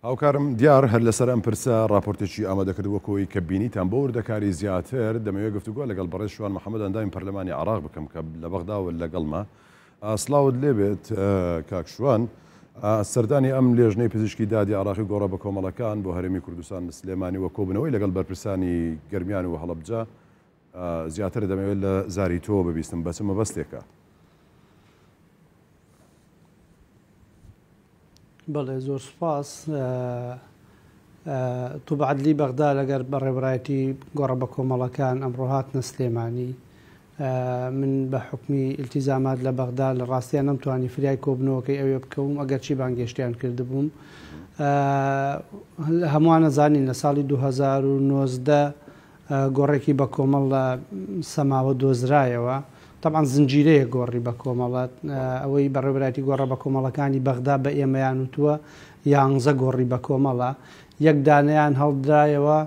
هاوکارم دیار هەر لەسەر ئەم پرسە راپۆرتێکی ئامادەکردووە کۆی کە بینیتان بۆ وردەکاری زیاتر دەمەوێت گفتوگۆ لەگەڵ بەڕێز شوان محەممەد ئەندامی پەرلەمانی عراق بکەم کە لە بەغداوە لەگەڵمە سڵاوت لێبێت کاکشوان سەردانی ئەم لێژنەی پزیشکی دادی عراقی گۆڕە بە کۆمەڵەکان بۆ هەرێمی کوردستان سلێمانی وە کۆبنەوەی لەگەڵ بەرپرسانی گەرمیان و هەڵەبجە زیاتر دەمەوێت لە زاری تۆ ببیستم بەچ مەبەستێکە. بەڵێ زۆر سوپاس. تو بەعەدلی بەغدا لەگەر بەڕێوەبەرایەتی گۆڕە بە کۆمەڵەکان ئەمڕۆ هاتنە سلێمانی. من بە حکمی التیزامات لە بەغدا لە ڕاستیان نەمتوانی فریای کۆبنەوەکەی ئەوێ بکەوم ئەگەرچی بانگێشتیان کردبووم. هەمووان نەزانین لە ساڵی 2019 گۆڕێکی بە کۆمەڵ لە سەماوە دۆزرایەوە. طبعاً زنجیرەیە گۆڕی بە کۆمەڵات ئەوەی بەڕێوەبەرایەتی گۆڕە بە کۆمەڵەکانی بەغدا بە ئێمەیان وتووە 11 گۆڕی بە کۆمەڵە یەک دانەیان هەڵدرایەوە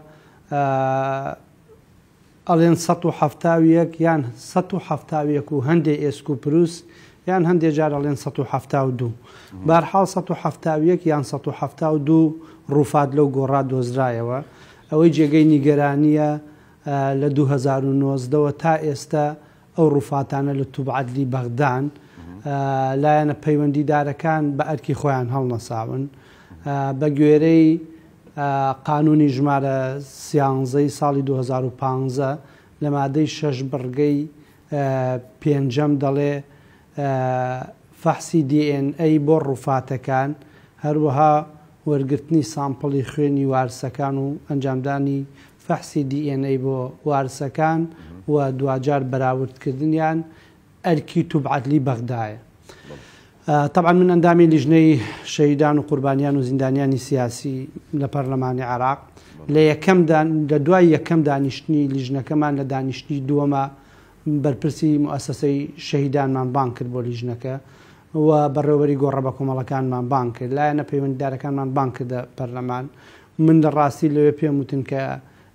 ئەڵێن 171 یان 171 و هەندێک ئێسک و پرووس یان هەندێک جار ئەڵێن 172 بەرحاڵ 171 یان 172 ڕووفات لەو گۆڕا دۆزرایەوە. ئەوەی جێگەی نیگەرانیە لە 2019ەوە تا ئێستا ئەو ڕووفاتانە لە توبعەدلی بەغدان لایەنە پەیوەندیدارەکان بە ئەرکی خۆیان هەڵنەساون بە گوێرەی قانونی ژمارە 13 ساڵی 2015 لە مادەی 6 بڕگەی پێنجەم دەڵێ فەحسی DNA بۆ ڕووفاتەکان هەروەها وەرگرتنی سامپڵی خوێنی وارسەکان و ئەنجامدانی فەحسی DNA بۆ وارسەکان و دوجار بەراوردکردنیان ئەرکی توبعەدلی بەغدایە. طبعا من ئەندامی لیژنەی شەهیدان و قوربانیان و زیندانیانی سیاسی لە پەرلەمانی عراق لە دوای یەکەم دانیشتنی لیژنەکەمان لە دانیشتی دووەمە بەرپرسی مؤسسەی شەهیدانمان بان کرد بۆ لیژنەکە و بەڕێوەبەری گۆڕە بە کۆمەڵەکانمان بان کرد لایەنە پەیوەندیدارەکانمان بان کردە پەرلەمان. من لە ڕاستی لەوێ پێم وتن کە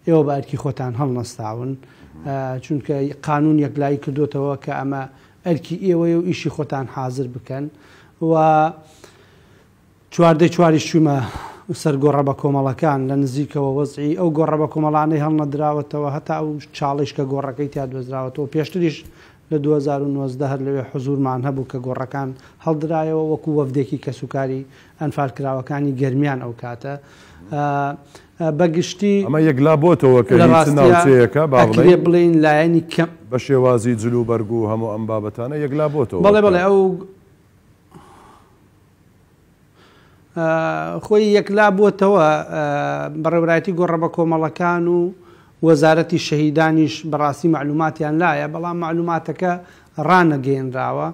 ئێوە بە ئەرکی خۆتان هەڵنەستاون چونکە قانون یەکلایی کردوتەوە کە ئەمە ئەرکی ئێوەیە و ئیشی خۆتان حازر بکەن و چواردەی چواریش چوومە سەر گۆڕە بە کۆمەڵەکان لە نزیکەوە وەزعی ئەو گۆڕە بە کۆمەڵانەی هەڵنەدراوەتەوە هەتا ئەو چاڵیش کە گۆڕەکەی تا دۆزراوەتەوە پێشتریش لە 2019 هەر لەوێ حزورمان هەبوو کە گۆڕەکان هەڵدرایەوە وەکو وەفدێکی کەسوکاری ئەنفالکراوەکانی گەرمیان ئەو کاتە بەگشتی ئەمە یەکلا بۆتەوە کە ناوچەیەەکە بڵین لایەنی کەم بە شێوازی جلو بەرگ و هەموو ئەم بابەتانە یەکلا بۆتەوە. بەڵێ ئەو خۆی یەکلا بووتەوە بەڕێوەبەرایەتی گۆڕە بە کۆمەڵەکان و وەزارەتی شەهیدانیش بەڕاستی معلوماتیان لایە بەڵام معلوماتەکە ڕانەگەێنراوە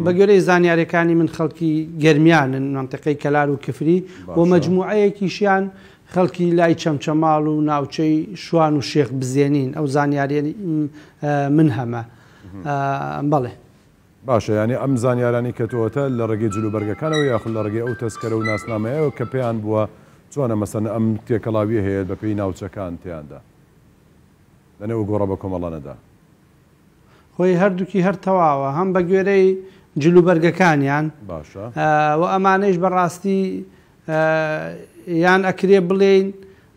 بە گوێرەی زانیاریەکانی من خەڵکی گەرمیانن منتیقەی کەلار و کفری بۆ مەجموعەیەکیشیان خەڵکی لای چەمچەماڵ و ناوچەی شوان و شێخ بزێنین ئەو زانیاری من هەمە. بەڵێ باشە ینی ئەم زانیارانی کەتەوەتە لە ڕێگەی جلوبەرگەکانەوە یاخل لە ڕێگەی ئەو تەسکەرە و ناسنامەیەوە کە پێیان بووە چۆنە مەسەن ئەم تێکەڵاوی هەیە بە پێی ناوچەکان تیاندا لەنێو گۆڕە بە کۆمەڵانەدا خۆی هەردووکی هەر تەواوە هەم بە گوێرەی جلوبەرگەکانیان باشە و ئەمانەیش بەڕاستی یان ئەکرێ بڵێن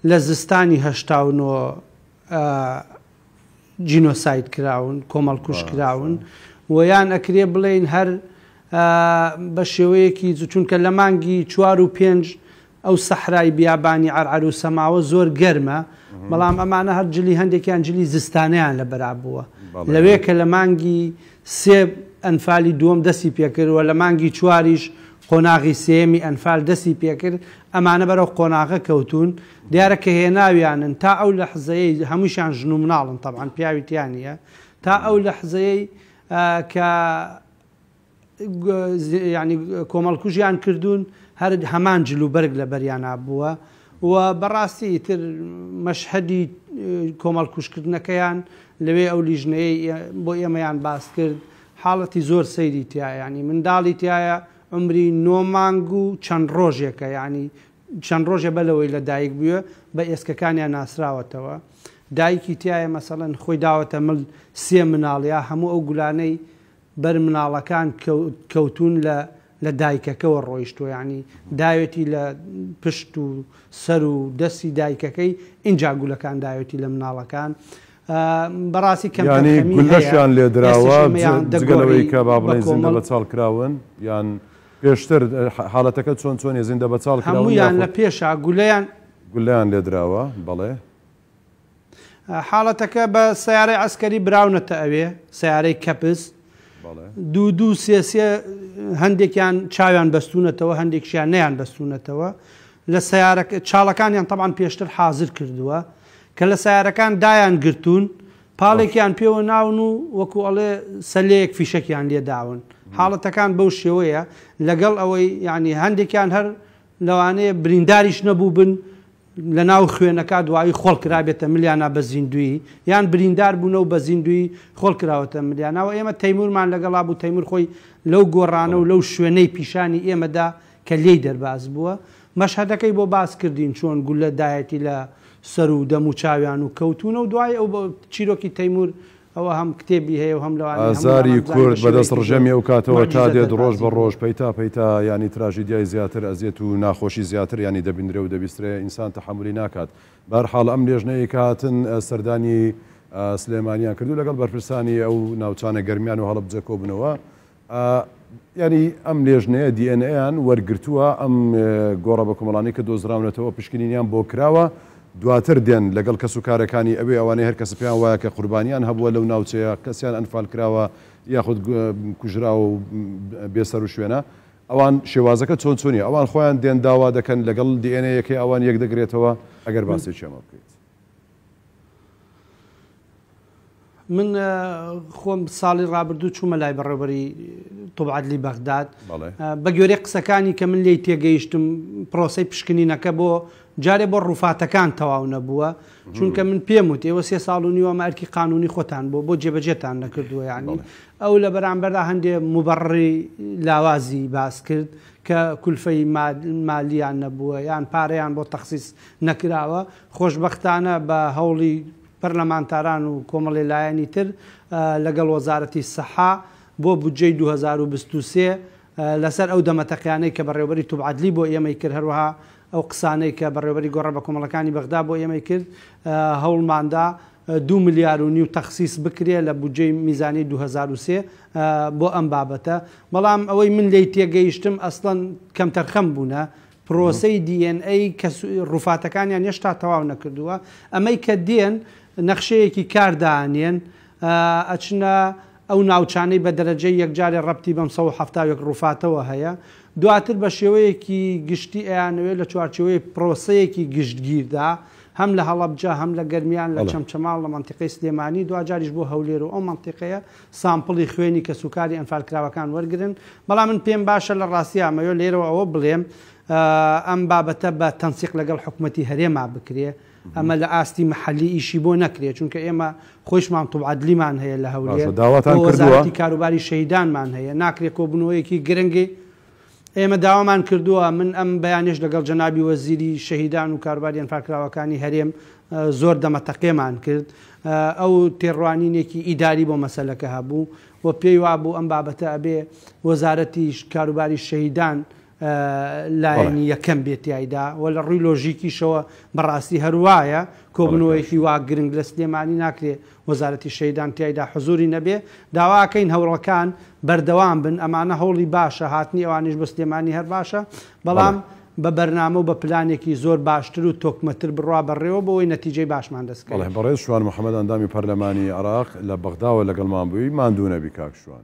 لە زستانی هەشتاونەوە جینۆساید کراون کۆمەڵکوش کراون و یان ئەکرێ بڵێن هەر بە شێوەیەکی چونکە لە مانگی 4 و 5 ئەو سەحرای بیابانی عەرعەر و سەماوە زۆر گەرمە بەڵام ئەمانە هەر جلی هەندێکیان جلی زستانیان لە بەرا بووە لەوێ کە لە مانگی 3 ئەنفالی دووەم دەستی پێکردوە لە مانگی 4یش قۆناغی سێمی ئەنفال دەستی پێکرد ئەمانە بەرەو قۆناغە کەوتون دیارە کە هێناویانن تا ئەو لە حزەیە هەمووشیان ژن و مناڵن طبعاً پیاویتیانە تا ئەو لە حزەیە کە ینی کۆمەڵکوژیان کردوون هەر هەمان جلوبەرگ لە بەریانە بووە و بەڕاستی تر مەشهەدی کۆمەڵکوشکردنەکەیان لەوێ ئەو لیژنەیە بۆ ئێمەیان باس کرد حاڵەتی زۆر سەیری تایە ینی منداڵی تایە عمری 9 مانگ و چەند ڕۆژێکە ینی چەند ڕۆژێ بەلەوەی لە دایک بووە بە ئێسکەکانیان ناسراوەتەوە دایکی تایە مەسەڵەن خۆی داوەتە مل 3 مناڵیا هەموو ئەو گولانەی بەر مناڵەکان کەوتون لە لە دایکەکەەوە ڕۆیشتۆ ینی داوێتی لە پشت و سەر و دەستی دایکەکەی اینجا گولەکان داوێتی لە مناڵەکان بەڕاستی کەمگولەشیان لێدراوە جگەلەوەی کە با بڵێن زیندە بە چاڵ کراون یان پێشتر حاڵەتەکە چۆن چۆن زیندە بە چاڵ هەموویان لە پێشە گولیان لێدراوە بەڵێ حاڵەتەکە بە سیارەی عسکەری براونەتە ئەوێ سیارەی کەپس دوو سێ هەندێکیان چاویان بەستونەتەوە هەندێکشیان نەیان بەستونەتەوە لە چاڵەکانیان تەبان پێشتر حازر کردووە کە لە سیارەکان دایان گرتوون پاڵێکیان پێوە ناون و وەکو ئەڵێ سەلەیەک فیشەکیان لێ داون حاڵەتەکان بەو شێوەیە لەگەڵ ئەوەی ینی هەندێکیان هەر لەوانەیە برینداریش نەبوو بن لە ناو خوێنەکە دوایی خۆڵ کرابێتە ملیانە بە زیندوی یان بریندار بوونەوە بە زیندوی خۆڵ کراوەتە ملیانەوە ئێمە تەیمورمان لەگەڵا بوو تەیمور خۆی لەو گۆڕانە و لەو شوێنەی پیشانی ئێمەدا کە لێی دەرباز بووە مەشهەدەکەی بۆ باس کردین چۆن گولە دایەتی لە سەر و دەم و چاویان و کەوتونە و دوای ئەو چیرۆکی تەیمور ئەوە هەم کتێبی هەیە و هەم لەوان ئازاری کورد بەدەست ڕژەمی ئەو کاتەوە تا دێت ڕۆژ بە ڕۆژ پەیتا ینی تراژیدیای زیاتر ئەزیێت و ناخۆشی زیاتر ینی دەبیندرێ و دەبیسترێ ئینسان تەحملی ناکات بەرحاڵ ئەم لێژنەیە کاتن سەردانی سلێمانیان کردو لەگەڵ بەرپرسانی ئەو ناوچانە گەرمیان و هەڵبجە کۆبنەوە ینی ئەم لێژنەیە دیNAیان وەرگرتووە ئەم گۆڕە بە کۆمەڵانی کە دۆزراونەتەوە پشکنینیان بۆ کراوە دواتر دێن لەگەڵ کەس و کارەکانی ئەوێ ئەوانەی هەر کەس پێیان وایە کە قوربانیان هەبووە لەو ناوچەیە کەسیان ئەنفال کراوە یاخود کوژرا و بێسەر و شوێنە ئەوان شێوازەکە چۆن چۆنی ئەوان خۆیان دێن داوا دەکەن لەگەڵ دیNAیەکەی ئەوان یەک دەگرێتەوە ئەگەر باسێکی ئەمە بکەیت من خۆم ساڵی ڕابردوو چوومە لای بەڕێوەبەری توبعەدلی بەغداد بە گوێرەی قسەکانی کە من لێی تێگەیشتم پرۆسەی پشکنینەکە بۆ جارێ بۆ ڕووفاتەکان تەواو نەبووە چونکە من پێم وت ئێوە 3 ساڵ و نیوە ئەرکی قانونی خۆتان بۆ جێبەجێتان نەکردووە یعنی ئەو لە بەرامبەردا هەندێک مبەڕڕی لاوازی باس کرد کە کولفەی مالیان نەبووە یان پارەیان بۆ تەخسیس نەکراوە خۆشبەختانە بە هەوڵی پەرلەمانتاران و کۆمەڵی لایەنی تر لەگەڵ وەزارەتی سەحا بۆ بودجەی 2023 لەسەر ئەو دەمەتەقیانەی کە بەڕێوەبەری توبعەدلی بۆ ئێمەی کرد هەروەها ئەو قسانەی کە بەڕێوەبەری گۆڕە بە کۆمەڵەکانی بەغدا بۆ ئێمەی کرد هەوڵماندا 2 ملیار و نیو تەخسیس بکرێ لە بودجەی میزانی 2023 بۆ ئەم بابەتە بەڵام ئەوەی من لێی تێگەیشتم ئەسڵەن کەم تەرخەم بوونە پرۆسەی DNA کە ڕووفاتەکانیان هێشتا تەواو نەکردووە ئەمەی کە دێن نەخشەیەکی کاردانێن ئەچنە ئەو ناوچانەی بە دەرەجەی یەکجارێ ڕەبتی بەم 170 ڕووفاتەوە هەیە دواتر بە شێوەیەکی گشتی ئەیانوێت لە چوارچەوەی پرۆسەیەکی گشتگیردا هەم لە هەڵەبجە هەم لە گەرمیان لە چەمچەماڵ لە منتیقەی سلێمانی دوجاریش بۆ هەولێر و ئەو منتیقەیە سامپڵی خوێنی کە سوکاری ئەنفالکراوەکان وەرگرن بەڵام من پێم باشە لە ڕاستیامەوە لێرەوە ئەوە بڵێم ئەم بابەتە بە تەنسیق لەگەڵ حکوومەتی هەرێما بکرێ ئەمە لە ئاستی محلی ئیشی بۆ نەکرێت چونکە ئێمە خۆشمان توبعەدلیمان هەیە لە هەولێر وەزارەتی کاروباری شەهیدانمان هەیە ناکرێت کۆبوونەوەیەکی گرنگی ئێمە داوامان کردووە من ئەم بەیانێش لەگەڵ جەنابی وەزیری شەهیدان و کاروباری ئەنفالکراوەکانی هەرێم زۆر دەمەتەقێمان کرد ئەو تێڕوانینێکی ئیداری بۆ مەسەلەکە هەبوو و پێی وابوو ئەم بابەتە ئەبێ وەزارەتی کاروباری شەهیدان لایەنی یەکەم بێتیایدا و لە ڕووی لۆژیکیشەوە بەڕاستی هەروایە کۆبنەوەیەکی وا گرنگ لە سلێمانی ناکرێت وەزارەتی شەهیدان تیایدا حزوری نەبێ داواکەین هەوڵەکان بەردەوام بن ئەمانە هەوڵی باشە هاتنی ئەوانیش بە سلێمانی هەر باشە بەڵام بە بەرنامە و بە پلانێکی زۆر باشتر و تۆکمەتر بڕوا بەڕێوە بۆەوەی نەتیجەی باشمان دەستکەڵێ بەڕێز شوان محەممەد ئەندامی پەرلەمانی عراق لە بەغداوە لەگەڵمان بووی ماندوو نەبی کاک شوان